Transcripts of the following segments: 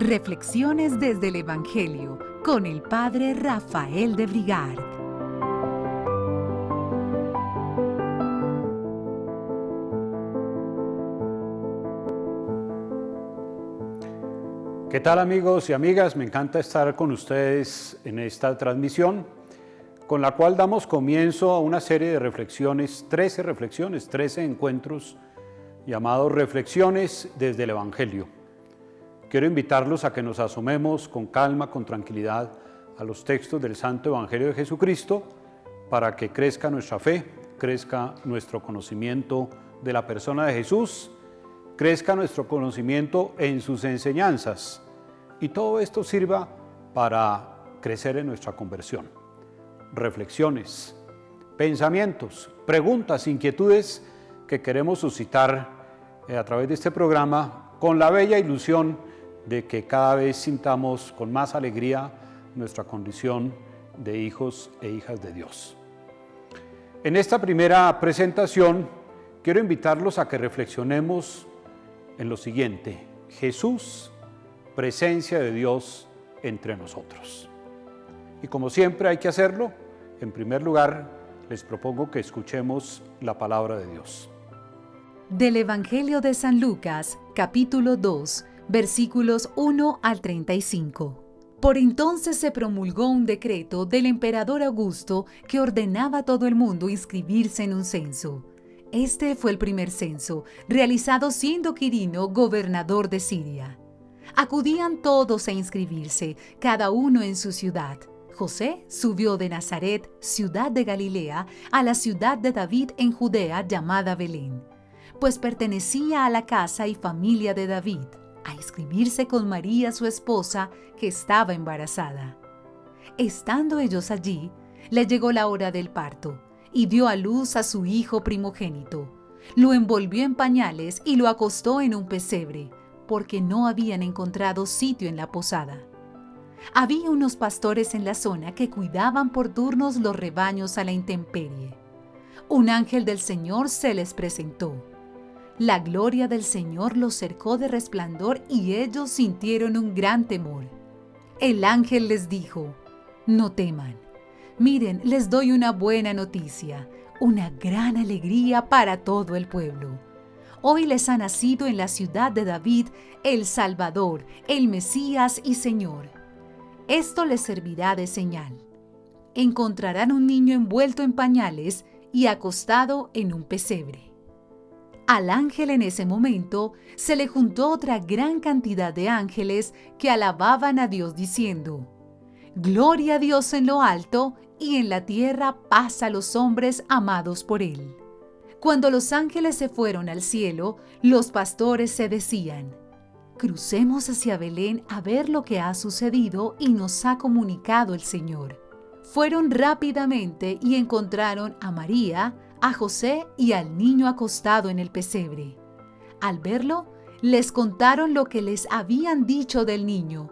Reflexiones desde el Evangelio con el Padre Rafael de Brigard. ¿Qué tal, amigos y amigas? Me encanta estar con ustedes en esta transmisión, con la cual damos comienzo a una serie de reflexiones, 13 encuentros llamados Reflexiones desde el Evangelio. Quiero invitarlos a que nos asomemos con calma, con tranquilidad a los textos del Santo Evangelio de Jesucristo para que crezca nuestra fe, crezca nuestro conocimiento de la persona de Jesús, crezca nuestro conocimiento en sus enseñanzas y todo esto sirva para crecer en nuestra conversión. Reflexiones, pensamientos, preguntas, inquietudes que queremos suscitar a través de este programa con la bella ilusión de que cada vez sintamos con más alegría nuestra condición de hijos e hijas de Dios. En esta primera presentación quiero invitarlos a que reflexionemos en lo siguiente: Jesús, presencia de Dios entre nosotros. Y como siempre hay que hacerlo, en primer lugar les propongo que escuchemos la palabra de Dios. Del Evangelio de San Lucas, capítulo 2, versículos 1 al 35. Por entonces se promulgó un decreto del emperador Augusto que ordenaba a todo el mundo inscribirse en un censo. Este fue el primer censo, realizado siendo Quirino gobernador de Siria. Acudían todos a inscribirse, cada uno en su ciudad. José subió de Nazaret, ciudad de Galilea, a la ciudad de David en Judea llamada Belén, pues pertenecía a la casa y familia de David, a inscribirse con María su esposa, que estaba embarazada. Estando ellos allí, le llegó la hora del parto, y dio a luz a su hijo primogénito. Lo envolvió en pañales y lo acostó en un pesebre, porque no habían encontrado sitio en la posada. Había unos pastores en la zona que cuidaban por turnos los rebaños a la intemperie. Un ángel del Señor se les presentó. La gloria del Señor los cercó de resplandor y ellos sintieron un gran temor. El ángel les dijo: «No teman. Miren, les doy una buena noticia, una gran alegría para todo el pueblo. Hoy les ha nacido en la ciudad de David el Salvador, el Mesías y Señor. Esto les servirá de señal. Encontrarán un niño envuelto en pañales y acostado en un pesebre». Al ángel en ese momento se le juntó otra gran cantidad de ángeles que alababan a Dios diciendo: «Gloria a Dios en lo alto y en la tierra paz a los hombres amados por Él». Cuando los ángeles se fueron al cielo, los pastores se decían: «Crucemos hacia Belén a ver lo que ha sucedido y nos ha comunicado el Señor». Fueron rápidamente y encontraron a María, a José y al niño acostado en el pesebre. Al verlo, les contaron lo que les habían dicho del niño,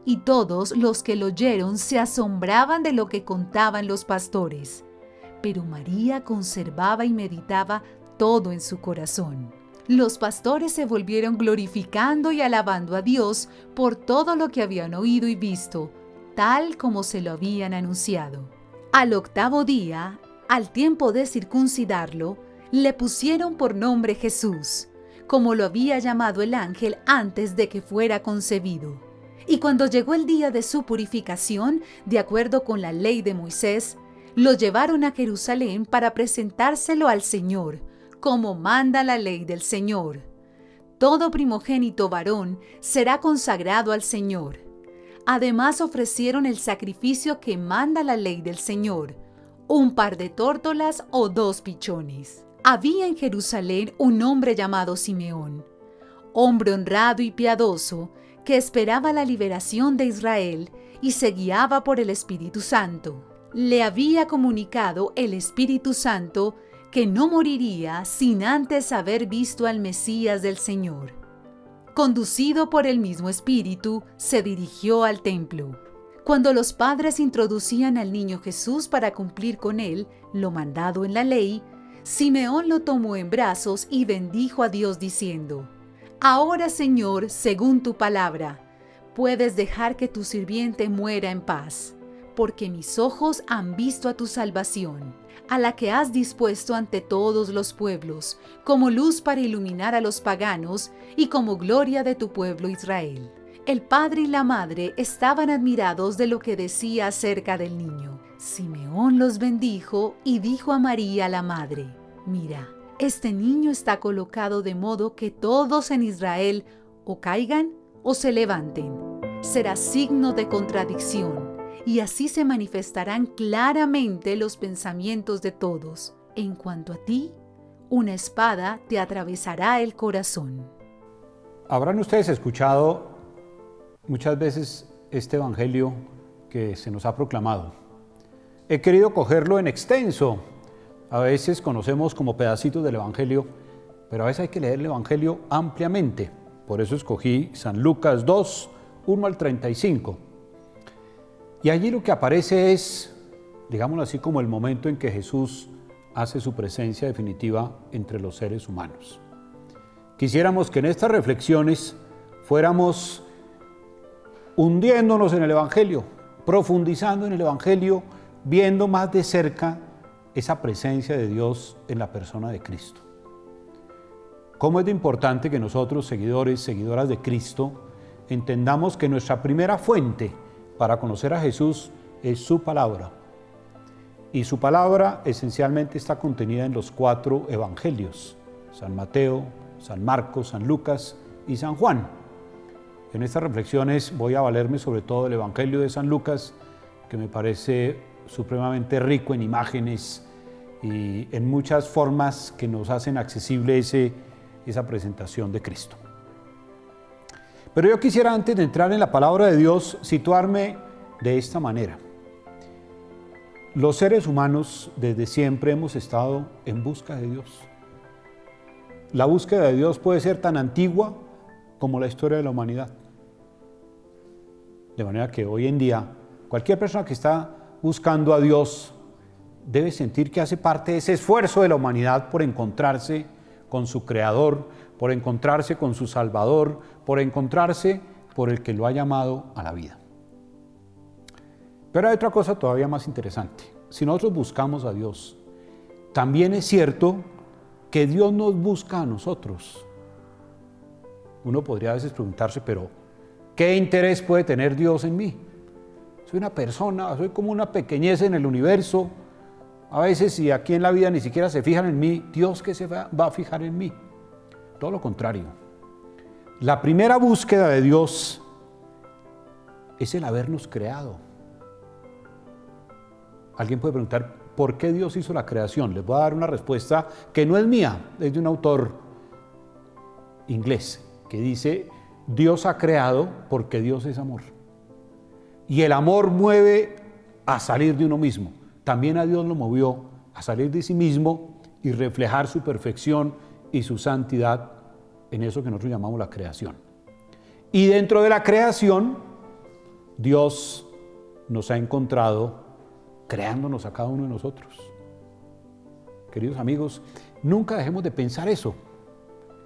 y todos los que lo oyeron se asombraban de lo que contaban los pastores. Pero María conservaba y meditaba todo en su corazón. Los pastores se volvieron glorificando y alabando a Dios por todo lo que habían oído y visto, tal como se lo habían anunciado. Al octavo día, al tiempo de circuncidarlo, le pusieron por nombre Jesús, como lo había llamado el ángel antes de que fuera concebido. Y cuando llegó el día de su purificación, de acuerdo con la ley de Moisés, lo llevaron a Jerusalén para presentárselo al Señor, como manda la ley del Señor. Todo primogénito varón será consagrado al Señor. Además ofrecieron el sacrificio que manda la ley del Señor: un par de tórtolas o 2 pichones. Había en Jerusalén un hombre llamado Simeón, hombre honrado y piadoso, que esperaba la liberación de Israel y se guiaba por el Espíritu Santo. Le había comunicado el Espíritu Santo que no moriría sin antes haber visto al Mesías del Señor. Conducido por el mismo Espíritu, se dirigió al templo. Cuando los padres introducían al niño Jesús para cumplir con él lo mandado en la ley, Simeón lo tomó en brazos y bendijo a Dios diciendo: «Ahora, Señor, según tu palabra, puedes dejar que tu sirviente muera en paz, porque mis ojos han visto a tu salvación, a la que has dispuesto ante todos los pueblos, como luz para iluminar a los paganos y como gloria de tu pueblo Israel. El padre y la madre estaban admirados de lo que decía acerca del niño. Simeón los bendijo y dijo a María la madre: Mira, este niño está colocado de modo que todos en Israel o caigan o se levanten. Será signo de contradicción, y así se manifestarán claramente los pensamientos de todos. En cuanto a ti, una espada te atravesará el corazón. Habrán ustedes escuchado muchas veces este evangelio que se nos ha proclamado. He querido cogerlo en extenso. A veces conocemos como pedacitos del evangelio, pero a veces hay que leer el evangelio ampliamente. Por eso escogí San Lucas 2, 1 al 35. Y allí lo que aparece es, digámoslo así, como el momento en que Jesús hace su presencia definitiva entre los seres humanos. Quisiéramos que en estas reflexiones fuéramos hundiéndonos en el evangelio, profundizando en el evangelio, viendo más de cerca esa presencia de Dios en la persona de Cristo. ¿Cómo es de importante que nosotros, seguidores, seguidoras de Cristo, entendamos que nuestra primera fuente para conocer a Jesús es su palabra? Y su palabra esencialmente está contenida en los 4 evangelios: San Mateo, San Marcos, San Lucas y San Juan. En estas reflexiones voy a valerme sobre todo del evangelio de San Lucas, que me parece supremamente rico en imágenes y en muchas formas que nos hacen accesible esa presentación de Cristo. Pero yo quisiera, antes de entrar en la palabra de Dios, situarme de esta manera. Los seres humanos desde siempre hemos estado en busca de Dios. La búsqueda de Dios puede ser tan antigua como la historia de la humanidad. De manera que hoy en día, cualquier persona que está buscando a Dios debe sentir que hace parte de ese esfuerzo de la humanidad por encontrarse con su Creador, por encontrarse con su Salvador, por encontrarse por el que lo ha llamado a la vida. Pero hay otra cosa todavía más interesante. Si nosotros buscamos a Dios, también es cierto que Dios nos busca a nosotros. Uno podría a veces preguntarse, pero ¿qué interés puede tener Dios en mí? Soy una persona, soy como una pequeñez en el universo. A veces, si aquí en la vida ni siquiera se fijan en mí, ¿Dios qué se va a fijar en mí? Todo lo contrario. La primera búsqueda de Dios es el habernos creado. Alguien puede preguntar, ¿por qué Dios hizo la creación? Les voy a dar una respuesta que no es mía, es de un autor inglés que dice: Dios ha creado porque Dios es amor. Y el amor mueve a salir de uno mismo. También a Dios lo movió a salir de sí mismo y reflejar su perfección y su santidad en eso que nosotros llamamos la creación. Y dentro de la creación, Dios nos ha encontrado creándonos a cada uno de nosotros. Queridos amigos, nunca dejemos de pensar eso.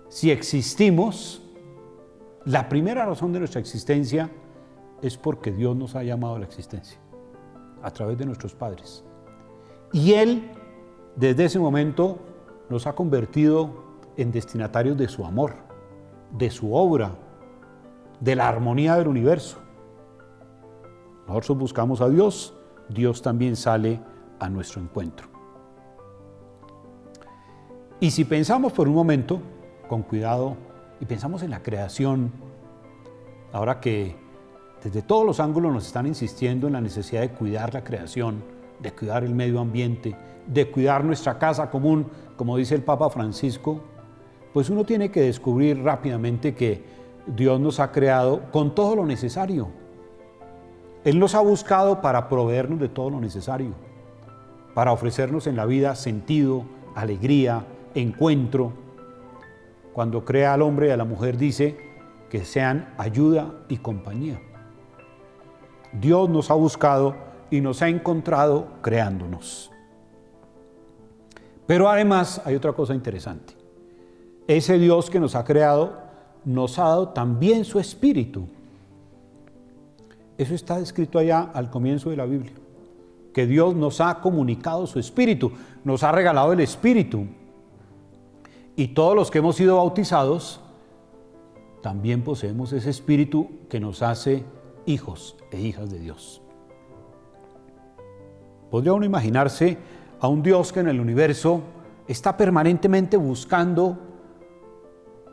Si existimos, la primera razón de nuestra existencia es porque Dios nos ha llamado a la existencia, a través de nuestros padres. Y Él, desde ese momento, nos ha convertido en destinatarios de su amor, de su obra, de la armonía del universo. Nosotros buscamos a Dios, Dios también sale a nuestro encuentro. Y si pensamos por un momento, con cuidado, y pensamos en la creación, ahora que desde todos los ángulos nos están insistiendo en la necesidad de cuidar la creación, de cuidar el medio ambiente, de cuidar nuestra casa común, como dice el Papa Francisco, pues uno tiene que descubrir rápidamente que Dios nos ha creado con todo lo necesario. Él nos ha buscado para proveernos de todo lo necesario, para ofrecernos en la vida sentido, alegría, encuentro. Cuando crea al hombre y a la mujer dice que sean ayuda y compañía. Dios nos ha buscado y nos ha encontrado creándonos. Pero además hay otra cosa interesante. Ese Dios que nos ha creado nos ha dado también su espíritu. Eso está escrito allá al comienzo de la Biblia. Que Dios nos ha comunicado su Espíritu, nos ha regalado el Espíritu. Y todos los que hemos sido bautizados, también poseemos ese Espíritu que nos hace hijos e hijas de Dios. ¿Podría uno imaginarse a un Dios que en el universo está permanentemente buscando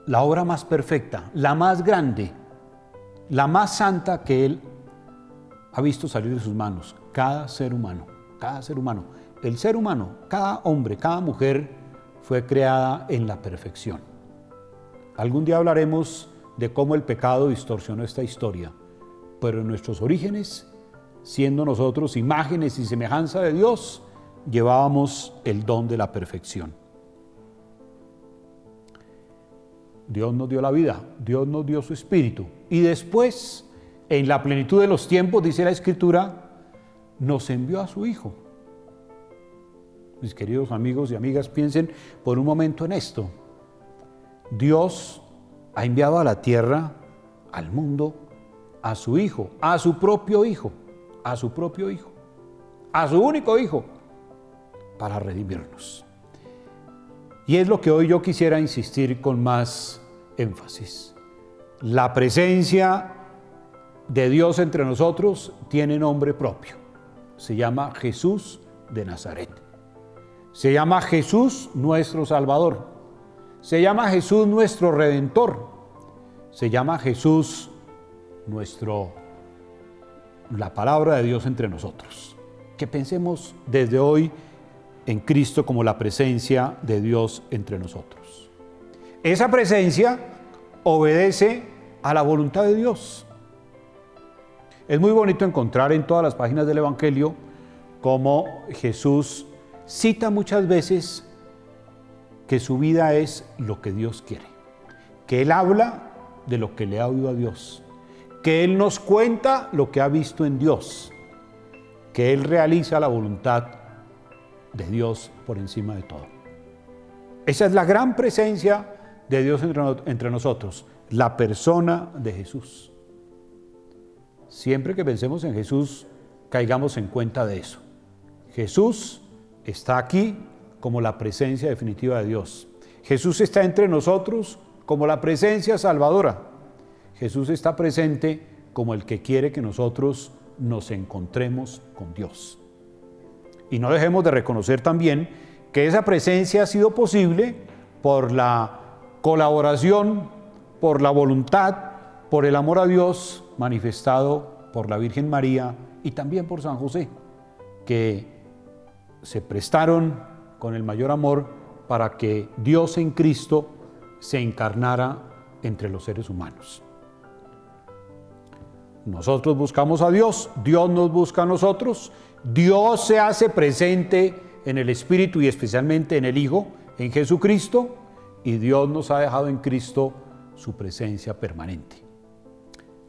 la obra más perfecta, la más grande, la más santa que Él ha visto salir de sus manos? Cada ser humano, el ser humano, cada hombre, cada mujer fue creada en la perfección. Algún día hablaremos de cómo el pecado distorsionó esta historia, pero en nuestros orígenes, siendo nosotros imágenes y semejanza de Dios, llevábamos el don de la perfección. Dios nos dio la vida, Dios nos dio su Espíritu, y después, en la plenitud de los tiempos, dice la Escritura, nos envió a su Hijo. Mis queridos amigos y amigas, piensen por un momento en esto. Dios ha enviado a la tierra, al mundo, a su Hijo, a su propio Hijo, a su único Hijo, para redimirnos. Y es lo que hoy yo quisiera insistir con más énfasis. La presencia de Dios entre nosotros tiene nombre propio. Se llama Jesús de Nazaret. Se llama Jesús nuestro Salvador. Se llama Jesús nuestro Redentor. Se llama Jesús la palabra de Dios entre nosotros. Que pensemos desde hoy en Cristo como la presencia de Dios entre nosotros. Esa presencia obedece a la voluntad de Dios. Es muy bonito encontrar en todas las páginas del Evangelio cómo Jesús cita muchas veces que su vida es lo que Dios quiere, que Él habla de lo que le ha oído a Dios, que Él nos cuenta lo que ha visto en Dios, que Él realiza la voluntad de Dios por encima de todo. Esa es la gran presencia de Dios entre nosotros, la persona de Jesús. Siempre que pensemos en Jesús, caigamos en cuenta de eso. Jesús está aquí como la presencia definitiva de Dios. Jesús está entre nosotros como la presencia salvadora. Jesús está presente como el que quiere que nosotros nos encontremos con Dios. Y no dejemos de reconocer también que esa presencia ha sido posible por la colaboración, por la voluntad, por el amor a Dios manifestado por la Virgen María y también por San José, que se prestaron con el mayor amor para que Dios en Cristo se encarnara entre los seres humanos. Nosotros buscamos a Dios, Dios nos busca a nosotros, Dios se hace presente en el Espíritu y especialmente en el Hijo, en Jesucristo, y Dios nos ha dejado en Cristo su presencia permanente.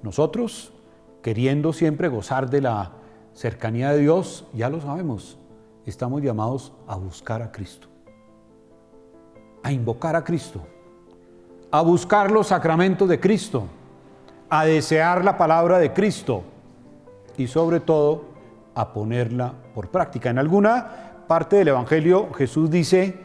Nosotros, queriendo siempre gozar de la cercanía de Dios, ya lo sabemos, estamos llamados a buscar a Cristo, a invocar a Cristo, a buscar los sacramentos de Cristo, a desear la palabra de Cristo y sobre todo a ponerla por práctica. En alguna parte del Evangelio Jesús dice,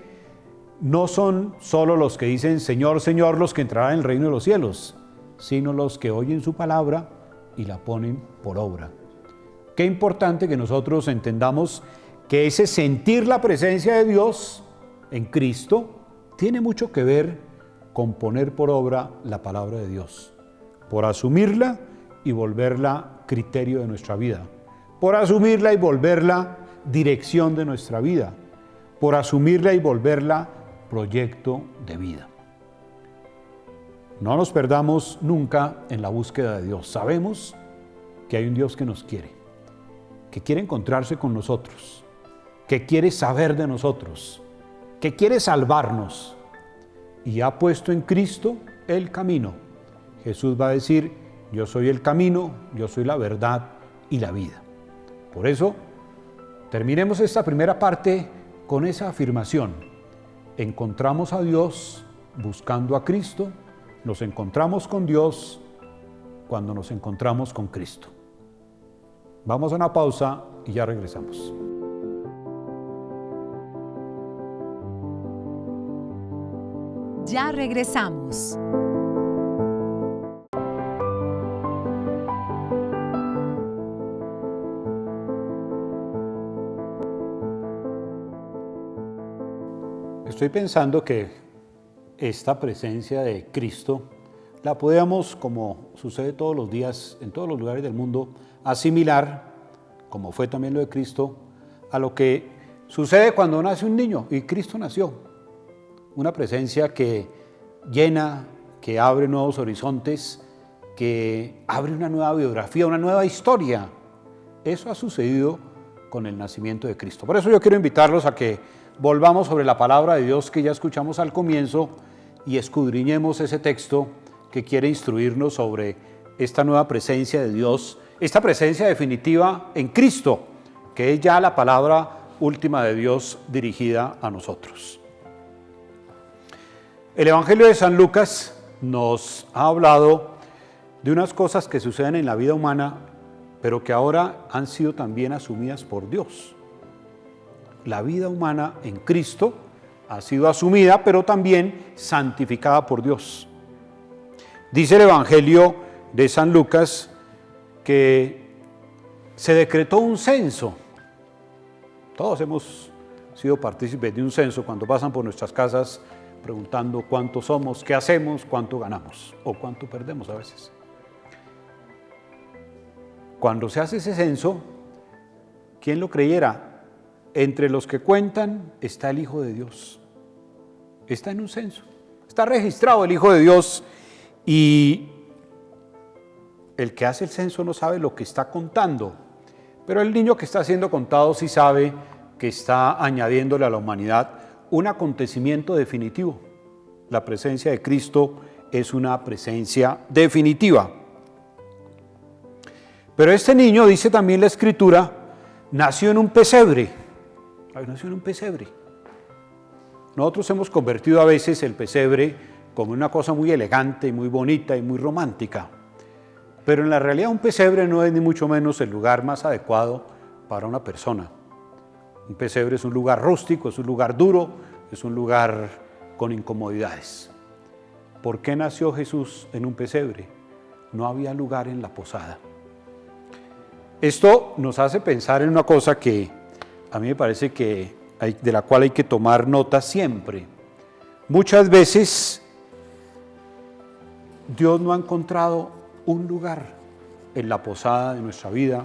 no son solo los que dicen Señor, Señor los que entrarán en el reino de los cielos, sino los que oyen su palabra y la ponen por obra. Qué importante que nosotros entendamos que ese sentir la presencia de Dios en Cristo tiene mucho que ver con poner por obra la palabra de Dios, por asumirla y volverla criterio de nuestra vida, por asumirla y volverla dirección de nuestra vida, por asumirla y volverla proyecto de vida. No nos perdamos nunca en la búsqueda de Dios. Sabemos que hay un Dios que nos quiere, que quiere encontrarse con nosotros, que quiere saber de nosotros, que quiere salvarnos y ha puesto en Cristo el camino. Jesús va a decir, yo soy el camino, yo soy la verdad y la vida. Por eso, terminemos esta primera parte con esa afirmación. Encontramos a Dios buscando a Cristo, nos encontramos con Dios cuando nos encontramos con Cristo. Vamos a una pausa y ya regresamos. Ya regresamos. Estoy pensando que esta presencia de Cristo la podemos, como sucede todos los días en todos los lugares del mundo, asimilar, como fue también lo de Cristo, a lo que sucede cuando nace un niño, y Cristo nació. Una presencia que llena, que abre nuevos horizontes, que abre una nueva biografía, una nueva historia. Eso ha sucedido con el nacimiento de Cristo. Por eso yo quiero invitarlos a que volvamos sobre la palabra de Dios que ya escuchamos al comienzo y escudriñemos ese texto que quiere instruirnos sobre esta nueva presencia de Dios, esta presencia definitiva en Cristo, que es ya la palabra última de Dios dirigida a nosotros. El Evangelio de San Lucas nos ha hablado de unas cosas que suceden en la vida humana, pero que ahora han sido también asumidas por Dios. La vida humana en Cristo ha sido asumida, pero también santificada por Dios. Dice el Evangelio de San Lucas que se decretó un censo. Todos hemos sido partícipes de un censo cuando pasan por nuestras casas preguntando cuántos somos, qué hacemos, cuánto ganamos o cuánto perdemos a veces. Cuando se hace ese censo, ¿quién lo creyera? Entre los que cuentan está el Hijo de Dios. Está en un censo. Está registrado el Hijo de Dios y el que hace el censo no sabe lo que está contando. Pero el niño que está siendo contado sí sabe que está añadiéndole a la humanidad un acontecimiento definitivo. La presencia de Cristo es una presencia definitiva. Pero este niño, dice también la Escritura, nació en un pesebre. Nació en un pesebre. Nosotros hemos convertido a veces el pesebre como una cosa muy elegante, muy bonita y muy romántica. Pero en la realidad un pesebre no es ni mucho menos el lugar más adecuado para una persona. Un pesebre es un lugar rústico, es un lugar duro, es un lugar con incomodidades. ¿Por qué nació Jesús en un pesebre? No había lugar en la posada. Esto nos hace pensar en una cosa que a mí me parece que de la cual hay que tomar nota siempre. Muchas veces Dios no ha encontrado un lugar en la posada de nuestra vida,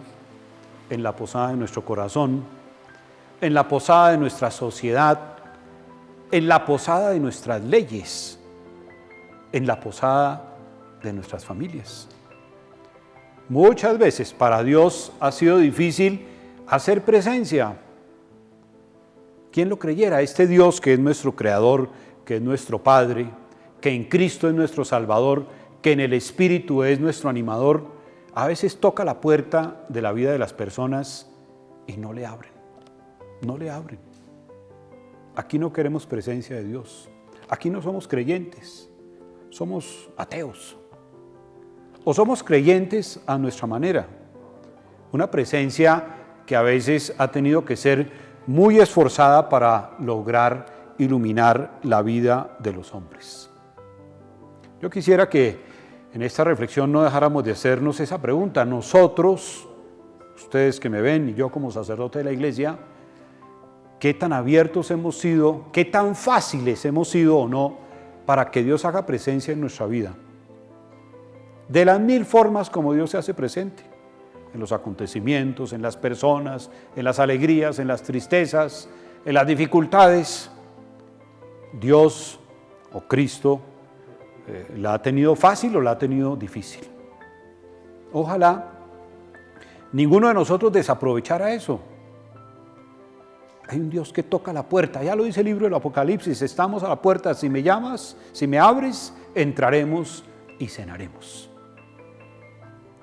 en la posada de nuestro corazón, en la posada de nuestra sociedad, en la posada de nuestras leyes, en la posada de nuestras familias. Muchas veces para Dios ha sido difícil hacer presencia. ¿Quién lo creyera? Este Dios que es nuestro Creador, que es nuestro Padre, que en Cristo es nuestro Salvador, que en el Espíritu es nuestro animador, a veces toca la puerta de la vida de las personas y no le abren. No le abren. Aquí no queremos presencia de Dios. Aquí no somos creyentes. Somos ateos. O somos creyentes a nuestra manera. Una presencia que a veces ha tenido que ser muy esforzada para lograr iluminar la vida de los hombres. Yo quisiera que en esta reflexión no dejáramos de hacernos esa pregunta. Nosotros, ustedes que me ven y yo como sacerdote de la iglesia, ¿qué tan abiertos hemos sido, qué tan fáciles hemos sido o no para que Dios haga presencia en nuestra vida? De las 1000 formas como Dios se hace presente. En los acontecimientos, en las personas, en las alegrías, en las tristezas, en las dificultades. Dios o Cristo la ha tenido fácil o la ha tenido difícil. Ojalá ninguno de nosotros desaprovechara eso. Hay un Dios que toca la puerta, ya lo dice el libro del Apocalipsis, estamos a la puerta, si me llamas, si me abres, entraremos y cenaremos.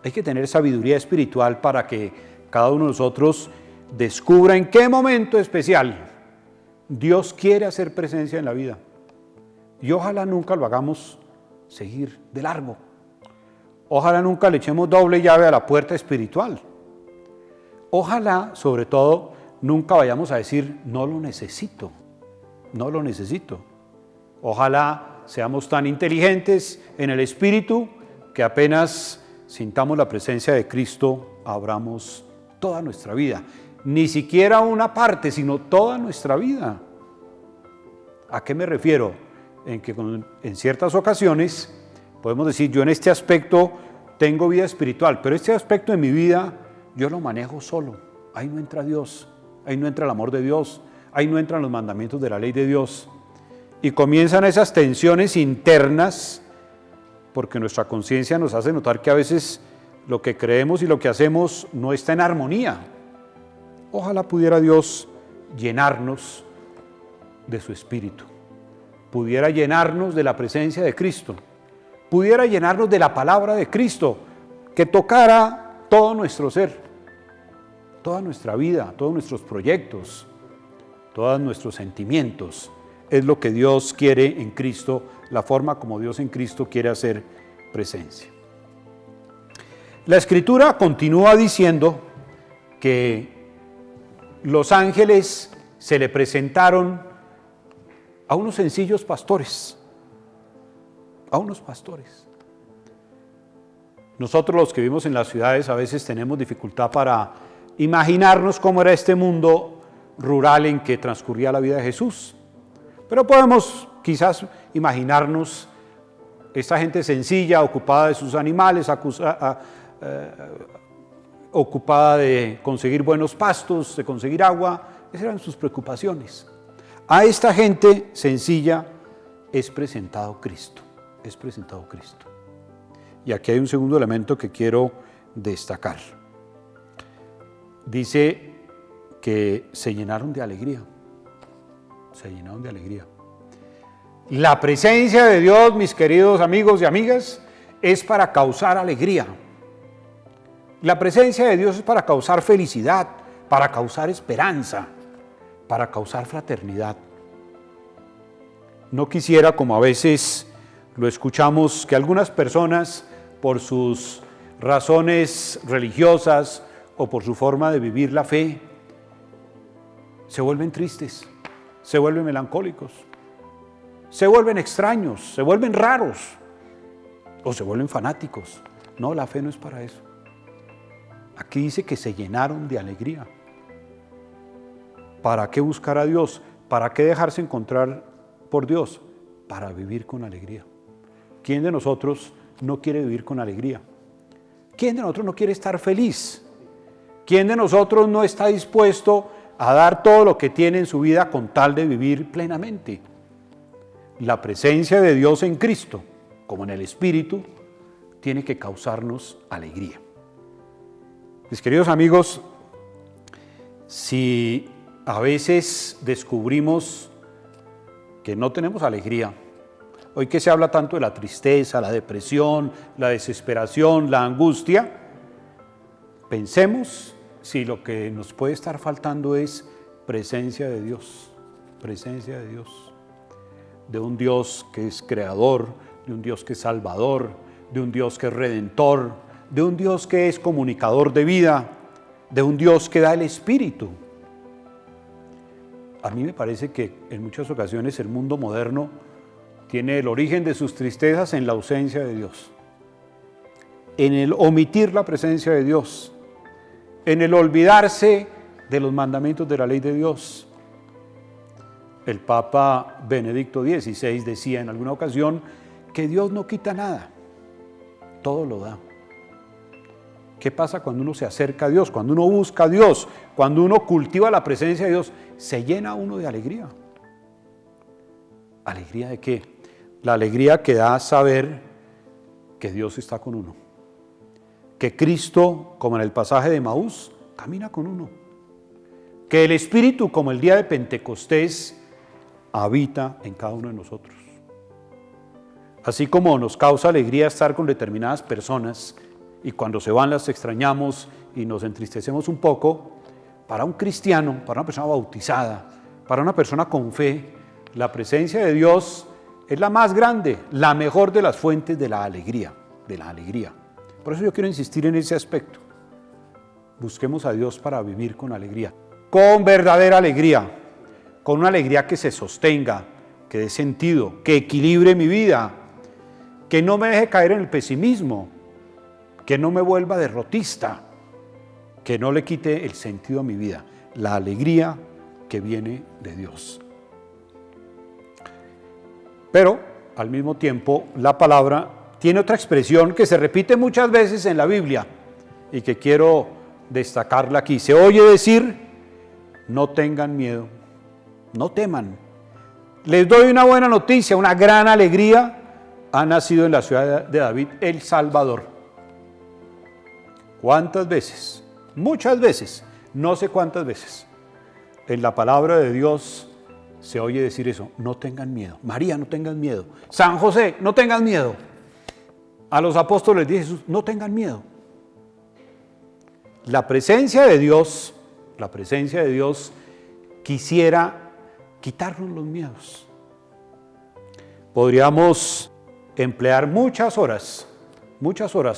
Hay que tener sabiduría espiritual para que cada uno de nosotros descubra en qué momento especial Dios quiere hacer presencia en la vida. Y ojalá nunca lo hagamos seguir de largo. Ojalá nunca le echemos doble llave a la puerta espiritual. Ojalá, sobre todo, nunca vayamos a decir, no lo necesito, no lo necesito. Ojalá seamos tan inteligentes en el Espíritu que apenas sintamos la presencia de Cristo, abramos toda nuestra vida. Ni siquiera una parte, sino toda nuestra vida. ¿A qué me refiero? En que en ciertas ocasiones podemos decir, yo en este aspecto tengo vida espiritual, pero este aspecto de mi vida yo lo manejo solo. Ahí no entra Dios, ahí no entra el amor de Dios, ahí no entran los mandamientos de la ley de Dios. Y comienzan esas tensiones internas, porque nuestra conciencia nos hace notar que a veces lo que creemos y lo que hacemos no está en armonía. Ojalá pudiera Dios llenarnos de su Espíritu, pudiera llenarnos de la presencia de Cristo, pudiera llenarnos de la palabra de Cristo, que tocara todo nuestro ser, toda nuestra vida, todos nuestros proyectos, todos nuestros sentimientos. Es lo que Dios quiere en Cristo, la forma como Dios en Cristo quiere hacer presencia. La Escritura continúa diciendo que los ángeles se le presentaron a unos sencillos pastores, a unos pastores. Nosotros los que vivimos en las ciudades a veces tenemos dificultad para imaginarnos cómo era este mundo rural en que transcurría la vida de Jesús. Pero podemos quizás imaginarnos esta gente sencilla, ocupada de sus animales, ocupada de conseguir buenos pastos, de conseguir agua. Esas eran sus preocupaciones. A esta gente sencilla es presentado Cristo, es presentado Cristo. Y aquí hay un segundo elemento que quiero destacar. Dice que se llenaron de alegría. Se llenaron de alegría. La presencia de Dios, mis queridos amigos y amigas, es para causar alegría. La presencia de Dios es para causar felicidad, para causar esperanza, para causar fraternidad. No quisiera, como a veces lo escuchamos, que algunas personas, por sus razones religiosas o por su forma de vivir la fe, se vuelven tristes, se vuelven melancólicos, se vuelven extraños, se vuelven raros o se vuelven fanáticos. No, la fe no es para eso. Aquí dice que se llenaron de alegría. ¿Para qué buscar a Dios? ¿Para qué dejarse encontrar por Dios? Para vivir con alegría. ¿Quién de nosotros no quiere vivir con alegría? ¿Quién de nosotros no quiere estar feliz? ¿Quién de nosotros no está dispuesto a dar todo lo que tiene en su vida con tal de vivir plenamente? La presencia de Dios en Cristo, como en el Espíritu, tiene que causarnos alegría. Mis queridos amigos, si a veces descubrimos que no tenemos alegría, hoy que se habla tanto de la tristeza, la depresión, la desesperación, la angustia, pensemos si lo que nos puede estar faltando es presencia de Dios, presencia de Dios, de un Dios que es creador, de un Dios que es salvador, de un Dios que es redentor, de un Dios que es comunicador de vida, de un Dios que da el Espíritu. A mí me parece que en muchas ocasiones el mundo moderno tiene el origen de sus tristezas en la ausencia de Dios, en el omitir la presencia de Dios, en el olvidarse de los mandamientos de la ley de Dios. El Papa Benedicto XVI decía en alguna ocasión que Dios no quita nada, todo lo da. ¿Qué pasa cuando uno se acerca a Dios? Cuando uno busca a Dios, cuando uno cultiva la presencia de Dios, se llena uno de alegría. ¿Alegría de qué? La alegría que da saber que Dios está con uno. Que Cristo, como en el pasaje de Maús, camina con uno. Que el Espíritu, como el día de Pentecostés, habita en cada uno de nosotros. Así como nos causa alegría estar con determinadas personas y cuando se van las extrañamos y nos entristecemos un poco, para un cristiano, para una persona bautizada, para una persona con fe, la presencia de Dios es la más grande, la mejor de las fuentes de la alegría, de la alegría. Por eso yo quiero insistir en ese aspecto. busquemos a Dios para vivir con alegría, con verdadera alegría, con una alegría que se sostenga, que dé sentido, que equilibre mi vida, que no me deje caer en el pesimismo, que no me vuelva derrotista, que no le quite el sentido a mi vida, la alegría que viene de Dios. Pero al mismo tiempo la palabra tiene otra expresión que se repite muchas veces en la Biblia y que quiero destacarla aquí. Se oye decir: no tengan miedo, no teman. Les doy una buena noticia, una gran alegría. Ha nacido en la ciudad de David el Salvador. ¿Cuántas veces? Muchas veces, no sé cuántas veces, en la palabra de Dios se oye decir eso: no tengan miedo. María, no tengan miedo. San José, no tengan miedo. A los apóstoles dice Jesús: no tengan miedo. La presencia de Dios quisiera quitarnos los miedos. Podríamos emplear muchas horas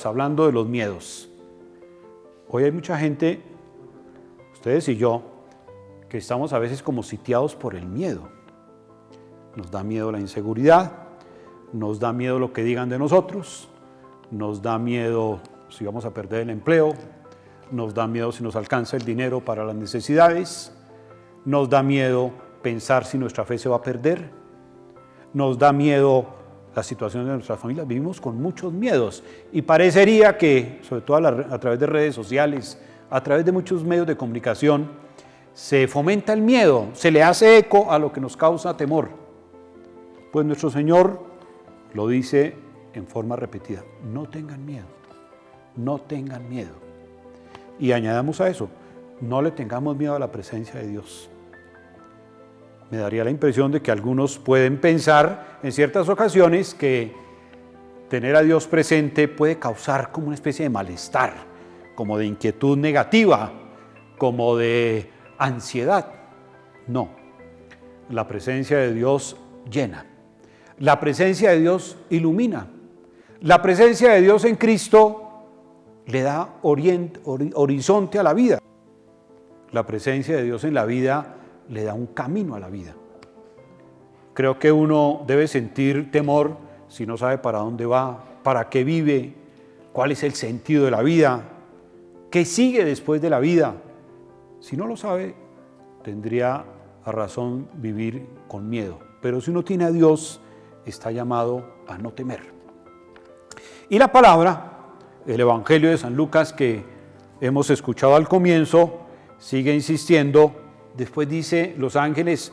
hablando de los miedos. Hoy hay mucha gente, ustedes y yo, que estamos a veces como sitiados por el miedo. Nos da miedo la inseguridad, nos da miedo lo que digan de nosotros, nos da miedo si vamos a perder el empleo, nos da miedo si nos alcanza el dinero para las necesidades, nos da miedo pensar si nuestra fe se va a perder, nos da miedo la situación de nuestras familias. Vivimos con muchos miedos y parecería que, sobre todo a través de redes sociales, a través de muchos medios de comunicación, se fomenta el miedo, se le hace eco a lo que nos causa temor. Pues nuestro Señor lo dice en forma repetida: no tengan miedo, no tengan miedo. Y añadamos a eso: no le tengamos miedo a la presencia de Dios. Me daría la impresión de que algunos pueden pensar en ciertas ocasiones que tener a Dios presente puede causar como una especie de malestar, como de inquietud negativa, como de ansiedad. No, la presencia de Dios llena, la presencia de Dios ilumina, la presencia de Dios en Cristo le da horizonte a la vida, la presencia de Dios en la vida le da un camino a la vida. Creo que uno debe sentir temor si no sabe para dónde va, para qué vive, cuál es el sentido de la vida, qué sigue después de la vida. Si no lo sabe, tendría a razón vivir con miedo. Pero si uno tiene a Dios, está llamado a no temer. Y la palabra, el Evangelio de San Lucas que hemos escuchado al comienzo, sigue insistiendo. Después dice: los ángeles,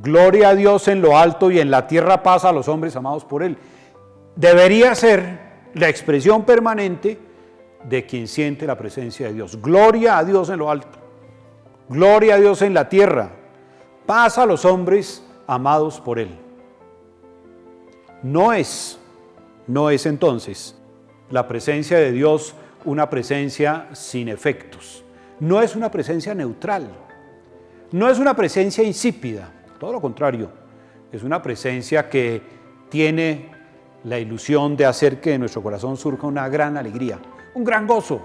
gloria a Dios en lo alto y en la tierra paz a los hombres amados por Él. Debería ser la expresión permanente de quien siente la presencia de Dios. Gloria a Dios en lo alto, gloria a Dios en la tierra, paz a los hombres amados por Él. No es entonces la presencia de Dios una presencia sin efectos. No es una presencia neutral. No es una presencia insípida, todo lo contrario, es una presencia que tiene la ilusión de hacer que de nuestro corazón surja una gran alegría, un gran gozo,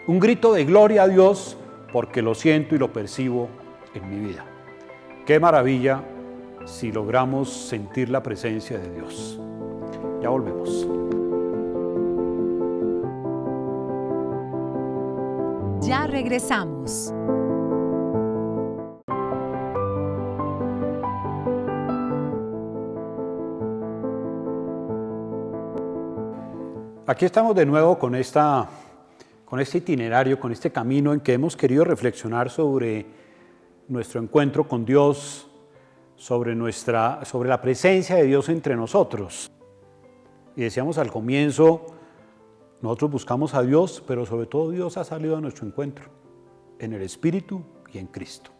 un grito de gloria a Dios porque lo siento y lo percibo en mi vida. Qué maravilla si logramos sentir la presencia de Dios. Ya volvemos. Ya regresamos. Aquí estamos de nuevo con este itinerario, con este camino en que hemos querido reflexionar sobre nuestro encuentro con Dios, sobre la presencia de Dios entre nosotros. Y decíamos al comienzo, nosotros buscamos a Dios, pero sobre todo Dios ha salido a nuestro encuentro, en el Espíritu y en Cristo.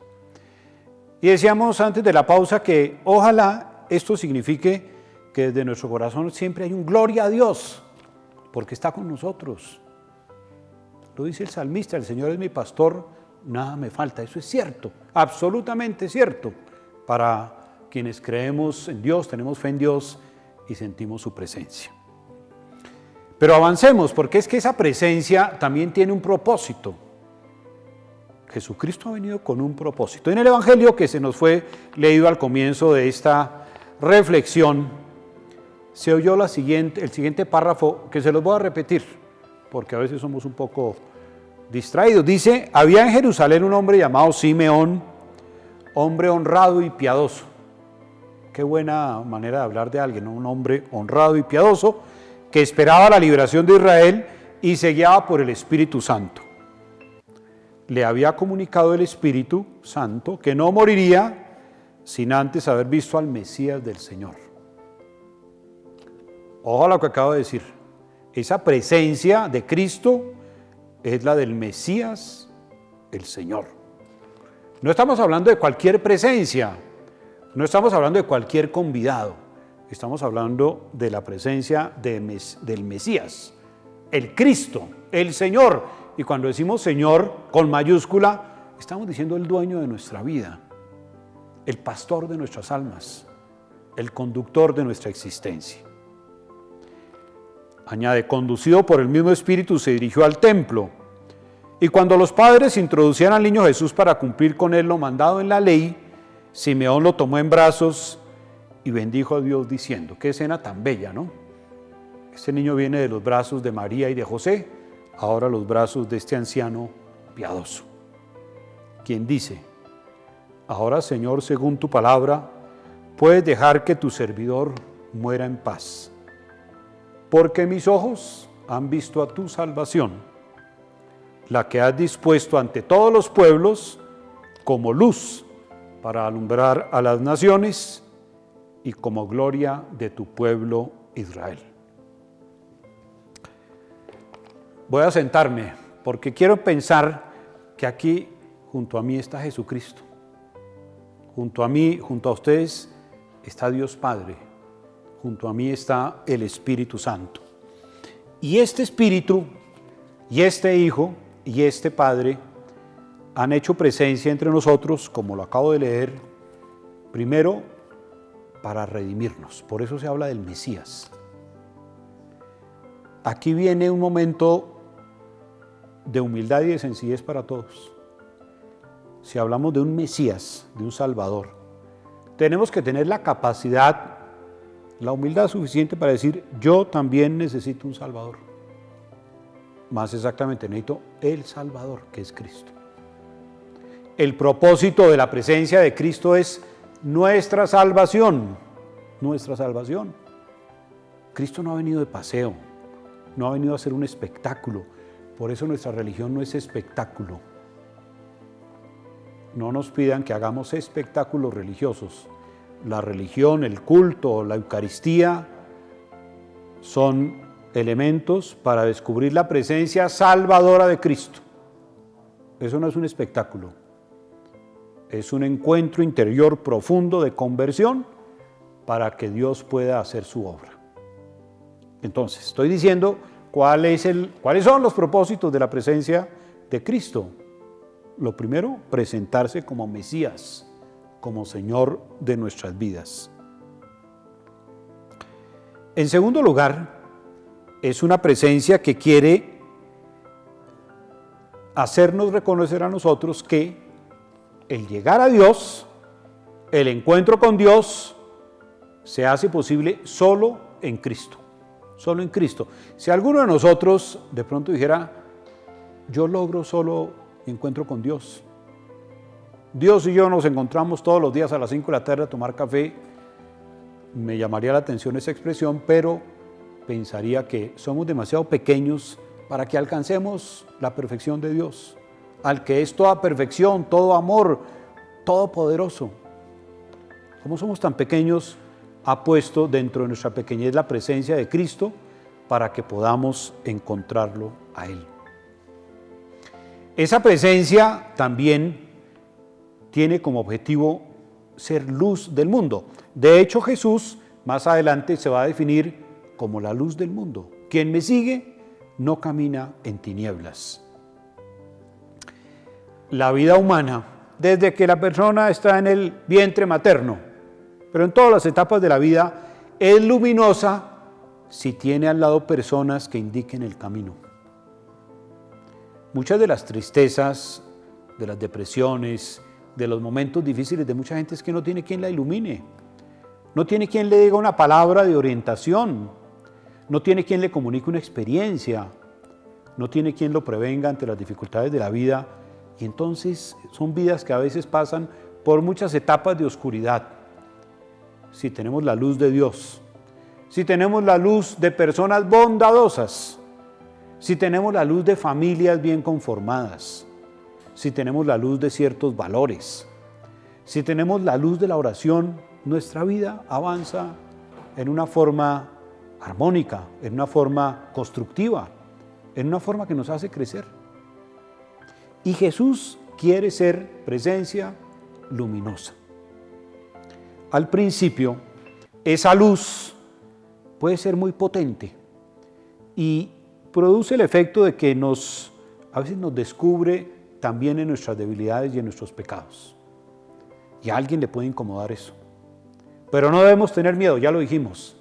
Y decíamos antes de la pausa que ojalá esto signifique que desde nuestro corazón siempre hay un gloria a Dios, porque está con nosotros. Lo dice el salmista: el Señor es mi pastor, nada me falta. Eso es cierto, absolutamente cierto. Para quienes creemos en Dios, tenemos fe en Dios y sentimos su presencia. Pero avancemos, porque es que esa presencia también tiene un propósito. Jesucristo ha venido con un propósito. En el Evangelio que se nos fue leído al comienzo de esta reflexión, se oyó el siguiente párrafo, que se los voy a repetir, porque a veces somos un poco distraídos. Dice: había en Jerusalén un hombre llamado Simeón, hombre honrado y piadoso. Qué buena manera de hablar de alguien, ¿no? Un hombre honrado y piadoso, que esperaba la liberación de Israel y se guiaba por el Espíritu Santo. Le había comunicado el Espíritu Santo que no moriría sin antes haber visto al Mesías del Señor. Ojo a lo que acabo de decir. Esa presencia de Cristo es la del Mesías, el Señor. No estamos hablando de cualquier presencia, no estamos hablando de cualquier convidado, estamos hablando de la presencia del Mesías, el Cristo, el Señor. Y cuando decimos Señor con mayúscula, estamos diciendo el dueño de nuestra vida, el pastor de nuestras almas, el conductor de nuestra existencia. Añade: conducido por el mismo Espíritu se dirigió al templo, y cuando los padres introducían al niño Jesús para cumplir con él lo mandado en la ley, Simeón lo tomó en brazos y bendijo a Dios diciendo: qué escena tan bella, ¿no? Este niño viene de los brazos de María y de José, ahora los brazos de este anciano piadoso, quien dice: ahora, Señor, según tu palabra, puedes dejar que tu servidor muera en paz, porque mis ojos han visto a tu salvación, la que has dispuesto ante todos los pueblos como luz para alumbrar a las naciones y como gloria de tu pueblo Israel. Voy a sentarme porque quiero pensar que aquí junto a mí está Jesucristo. Junto a mí, junto a ustedes, está Dios Padre. Junto a mí está el Espíritu Santo. Y este Espíritu, y este Hijo, y este Padre han hecho presencia entre nosotros, como lo acabo de leer, primero para redimirnos. Por eso se habla del Mesías. Aquí viene un momento de humildad y de sencillez para todos. Si hablamos de un Mesías, de un Salvador, tenemos que tener la capacidad, la humildad suficiente para decir: yo también necesito un Salvador. Más exactamente, necesito el Salvador, que es Cristo. El propósito de la presencia de Cristo es nuestra salvación. Nuestra salvación. Cristo no ha venido de paseo, no ha venido a hacer un espectáculo. Por eso nuestra religión no es espectáculo. No nos pidan que hagamos espectáculos religiosos. La religión, el culto, la Eucaristía son elementos para descubrir la presencia salvadora de Cristo. Eso no es un espectáculo. Es un encuentro interior profundo de conversión para que Dios pueda hacer su obra. Entonces, estoy diciendo cuáles son los propósitos de la presencia de Cristo. Lo primero, presentarse como Mesías, como Señor de nuestras vidas. En segundo lugar, es una presencia que quiere hacernos reconocer a nosotros que el llegar a Dios, el encuentro con Dios, se hace posible solo en Cristo. Solo en Cristo. Si alguno de nosotros de pronto dijera: yo logro solo mi encuentro con Dios. Dios y yo nos encontramos todos los días a las 5 de la tarde a tomar café. Me llamaría la atención esa expresión, pero pensaría que somos demasiado pequeños para que alcancemos la perfección de Dios, al que es toda perfección, todo amor, todopoderoso. Como somos tan pequeños, ha puesto dentro de nuestra pequeñez la presencia de Cristo para que podamos encontrarlo a Él. Esa presencia también tiene como objetivo ser luz del mundo. De hecho, Jesús más adelante se va a definir como la luz del mundo. Quien me sigue no camina en tinieblas. La vida humana, desde que la persona está en el vientre materno, pero en todas las etapas de la vida, es luminosa si tiene al lado personas que indiquen el camino. Muchas de las tristezas, de las depresiones, de los momentos difíciles de mucha gente es que no tiene quien la ilumine, no tiene quien le diga una palabra de orientación, no tiene quien le comunique una experiencia, no tiene quien lo prevenga ante las dificultades de la vida, y entonces son vidas que a veces pasan por muchas etapas de oscuridad. Si tenemos la luz de Dios, si tenemos la luz de personas bondadosas, si tenemos la luz de familias bien conformadas, si tenemos la luz de ciertos valores, si tenemos la luz de la oración, nuestra vida avanza en una forma armónica, en una forma constructiva, en una forma que nos hace crecer. Y Jesús quiere ser presencia luminosa. Al principio, esa luz puede ser muy potente y produce el efecto de que a veces nos descubre también en nuestras debilidades y en nuestros pecados. Y a alguien le puede incomodar eso. Pero no debemos tener miedo, ya lo dijimos.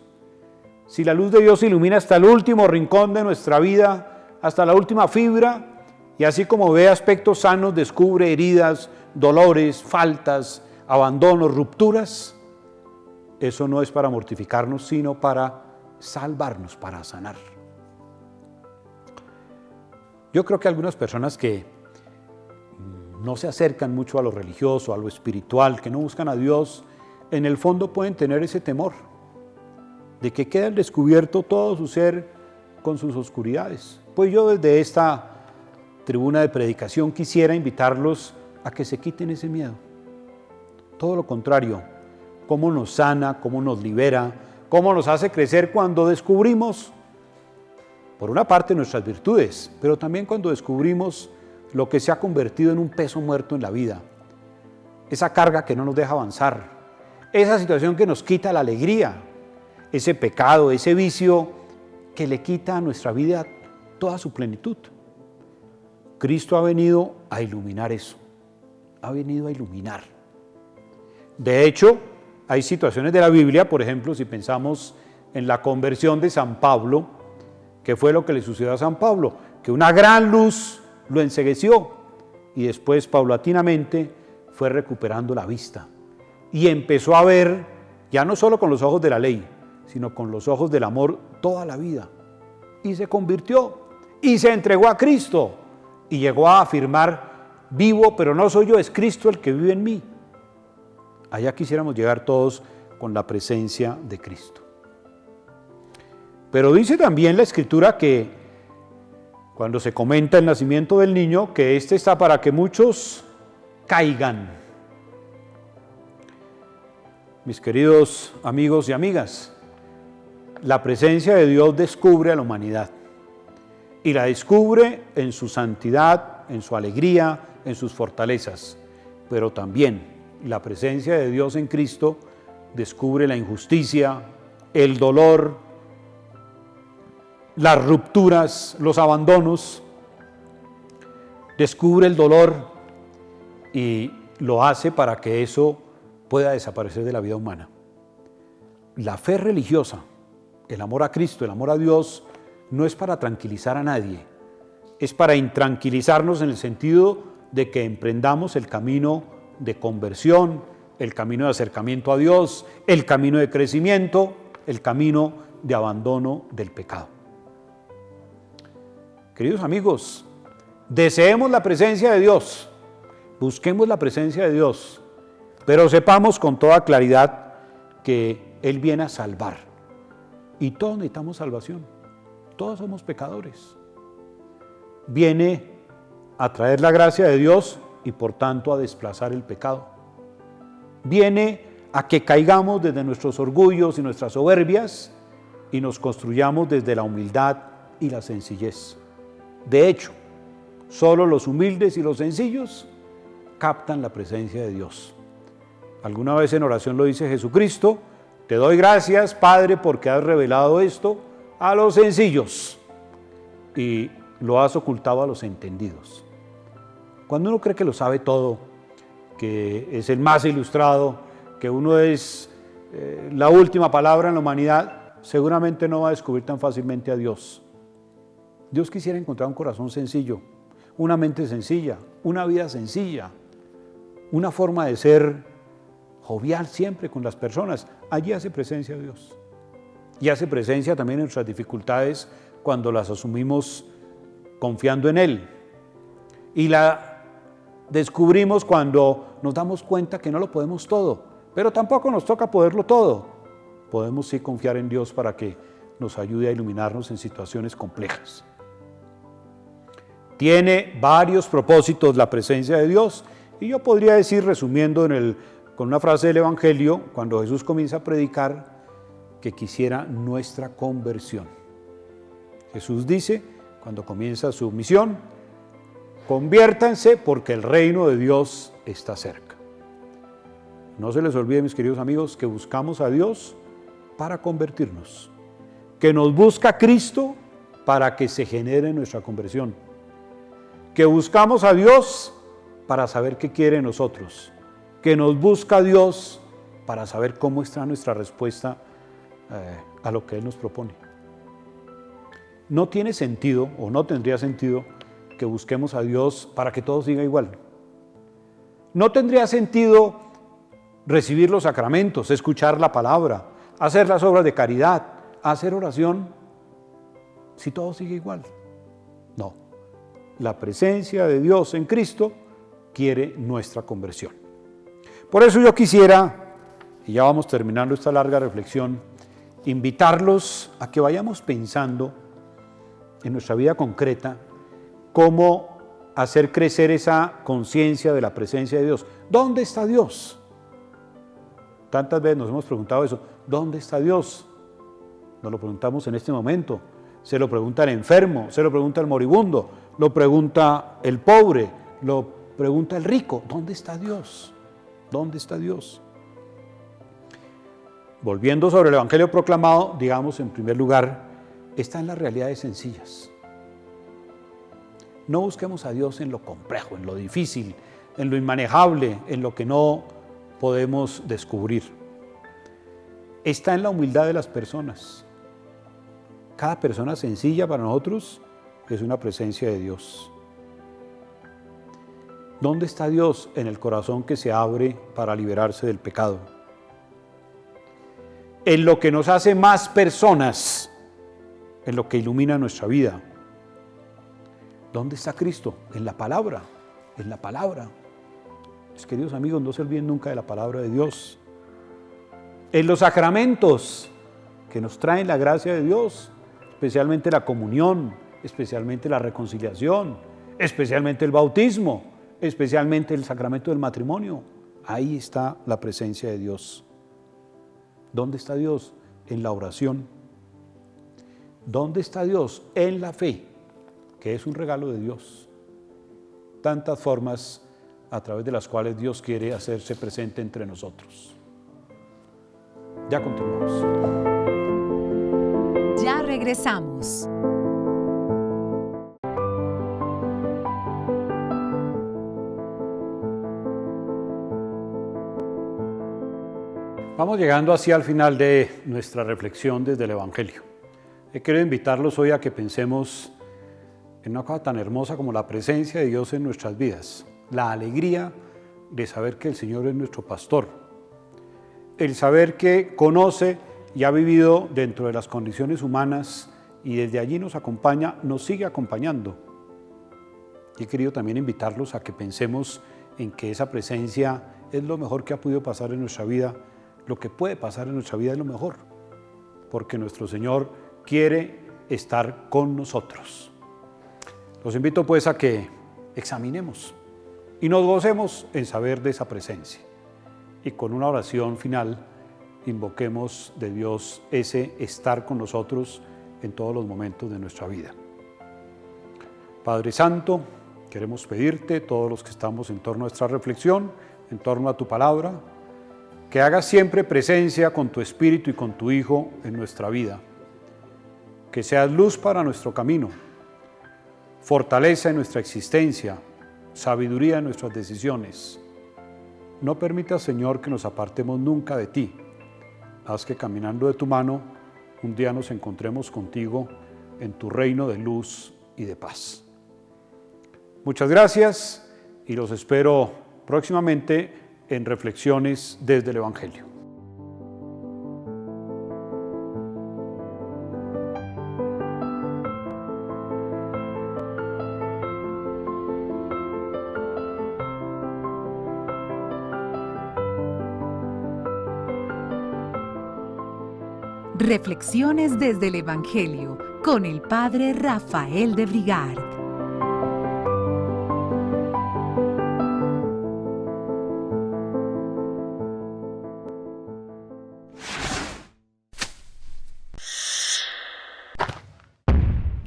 Si la luz de Dios ilumina hasta el último rincón de nuestra vida, hasta la última fibra, y así como ve aspectos sanos, descubre heridas, dolores, faltas, abandonos, rupturas, eso no es para mortificarnos, sino para salvarnos, para sanar. Yo creo que algunas personas que no se acercan mucho a lo religioso, a lo espiritual, que no buscan a Dios, en el fondo pueden tener ese temor de que quede al descubierto todo su ser con sus oscuridades. Pues yo desde esta tribuna de predicación quisiera invitarlos a que se quiten ese miedo. Todo lo contrario, cómo nos sana, cómo nos libera, cómo nos hace crecer cuando descubrimos, por una parte, nuestras virtudes, pero también cuando descubrimos lo que se ha convertido en un peso muerto en la vida, esa carga que no nos deja avanzar, esa situación que nos quita la alegría, ese pecado, ese vicio que le quita a nuestra vida toda su plenitud. Cristo ha venido a iluminar eso, ha venido a iluminar. De hecho, hay situaciones de la Biblia, por ejemplo, si pensamos en la conversión de San Pablo, ¿qué fue lo que le sucedió a San Pablo? Que una gran luz lo encegueció y después paulatinamente fue recuperando la vista y empezó a ver, ya no solo con los ojos de la ley, sino con los ojos del amor toda la vida, y se convirtió y se entregó a Cristo y llegó a afirmar: vivo, pero no soy yo, es Cristo el que vive en mí. Allá quisiéramos llegar todos con la presencia de Cristo. Pero dice también la Escritura que cuando se comenta el nacimiento del niño, que éste está para que muchos caigan. Mis queridos amigos y amigas, la presencia de Dios descubre a la humanidad y la descubre en su santidad, en su alegría, en sus fortalezas, pero también la presencia de Dios en Cristo descubre la injusticia, el dolor, las rupturas, los abandonos, descubre el dolor y lo hace para que eso pueda desaparecer de la vida humana. La fe religiosa, el amor a Cristo, el amor a Dios, no es para tranquilizar a nadie, es para intranquilizarnos en el sentido de que emprendamos el camino de conversión, el camino de acercamiento a Dios, el camino de crecimiento, el camino de abandono del pecado. Queridos amigos, deseemos la presencia de Dios, busquemos la presencia de Dios, pero sepamos con toda claridad que Él viene a salvar. Y todos necesitamos salvación, todos somos pecadores. Viene a traer la gracia de Dios y por tanto a desplazar el pecado. Viene a que caigamos desde nuestros orgullos y nuestras soberbias y nos construyamos desde la humildad y la sencillez. De hecho, solo los humildes y los sencillos captan la presencia de Dios. Alguna vez en oración lo dice Jesucristo: te doy gracias, Padre, porque has revelado esto a los sencillos y lo has ocultado a los entendidos. Cuando uno cree que lo sabe todo, que es el más ilustrado, que uno es la última palabra en la humanidad, seguramente no va a descubrir tan fácilmente a Dios. Dios quisiera encontrar un corazón sencillo, una mente sencilla, una vida sencilla, una forma de ser jovial siempre con las personas. Allí hace presencia Dios. Y hace presencia también en nuestras dificultades cuando las asumimos confiando en Él. Y la descubrimos cuando nos damos cuenta que no lo podemos todo, pero tampoco nos toca poderlo todo. Podemos sí confiar en Dios para que nos ayude a iluminarnos en situaciones complejas. Tiene varios propósitos la presencia de Dios, y yo podría decir, resumiendo con una frase del Evangelio, cuando Jesús comienza a predicar, que quisiera nuestra conversión. Jesús dice, cuando comienza su misión, conviértanse porque el reino de Dios está cerca. No se les olvide, mis queridos amigos, que buscamos a Dios para convertirnos, que nos busca Cristo para que se genere nuestra conversión, que buscamos a Dios para saber qué quiere nosotros, que nos busca Dios para saber cómo está nuestra respuesta a lo que Él nos propone. No tiene sentido, o no tendría sentido, que busquemos a Dios para que todo siga igual. No tendría sentido recibir los sacramentos, escuchar la palabra, hacer las obras de caridad, hacer oración, si todo sigue igual. No, la presencia de Dios en Cristo quiere nuestra conversión. Por eso yo quisiera, y ya vamos terminando esta larga reflexión, invitarlos a que vayamos pensando en nuestra vida concreta cómo hacer crecer esa conciencia de la presencia de Dios. ¿Dónde está Dios? Tantas veces nos hemos preguntado eso, ¿dónde está Dios? Nos lo preguntamos en este momento, se lo pregunta el enfermo, se lo pregunta el moribundo, lo pregunta el pobre, lo pregunta el rico, ¿dónde está Dios? ¿Dónde está Dios? Volviendo sobre el Evangelio proclamado, digamos en primer lugar, está en las realidades sencillas. No busquemos a Dios en lo complejo, en lo difícil, en lo inmanejable, en lo que no podemos descubrir. Está en la humildad de las personas. Cada persona sencilla para nosotros es una presencia de Dios. ¿Dónde está Dios? En el corazón que se abre para liberarse del pecado. En lo que nos hace más personas, en lo que ilumina nuestra vida. ¿Dónde está Cristo? En la palabra, en la palabra. Mis queridos amigos, no se olviden nunca de la palabra de Dios. En los sacramentos que nos traen la gracia de Dios, especialmente la comunión, especialmente la reconciliación, especialmente el bautismo, especialmente el sacramento del matrimonio. Ahí está la presencia de Dios. ¿Dónde está Dios? En la oración. ¿Dónde está Dios? En la fe, que es un regalo de Dios. Tantas formas a través de las cuales Dios quiere hacerse presente entre nosotros. Ya continuamos. Ya regresamos. Vamos llegando así al final de nuestra reflexión desde el Evangelio. Quiero invitarlos hoy a que pensemos en una cosa tan hermosa como la presencia de Dios en nuestras vidas, la alegría de saber que el Señor es nuestro pastor, el saber que conoce y ha vivido dentro de las condiciones humanas y desde allí nos acompaña, nos sigue acompañando. Y he querido también invitarlos a que pensemos en que esa presencia es lo mejor que ha podido pasar en nuestra vida. Lo que puede pasar en nuestra vida es lo mejor, porque nuestro Señor quiere estar con nosotros. Los invito pues a que examinemos y nos gocemos en saber de esa presencia. Y con una oración final, invoquemos de Dios ese estar con nosotros en todos los momentos de nuestra vida. Padre Santo, queremos pedirte, todos los que estamos en torno a nuestra reflexión, en torno a tu palabra, que hagas siempre presencia con tu Espíritu y con tu Hijo en nuestra vida. Que seas luz para nuestro camino, fortaleza en nuestra existencia, sabiduría en nuestras decisiones. No permitas, Señor, que nos apartemos nunca de ti. Haz que caminando de tu mano un día nos encontremos contigo en tu reino de luz y de paz. Muchas gracias y los espero próximamente en Reflexiones desde el Evangelio. Reflexiones desde el Evangelio con el Padre Rafael de Brigard.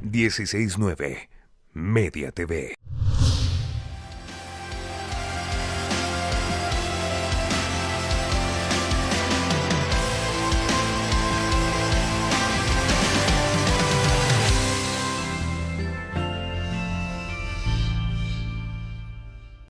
(16:9) Media TV.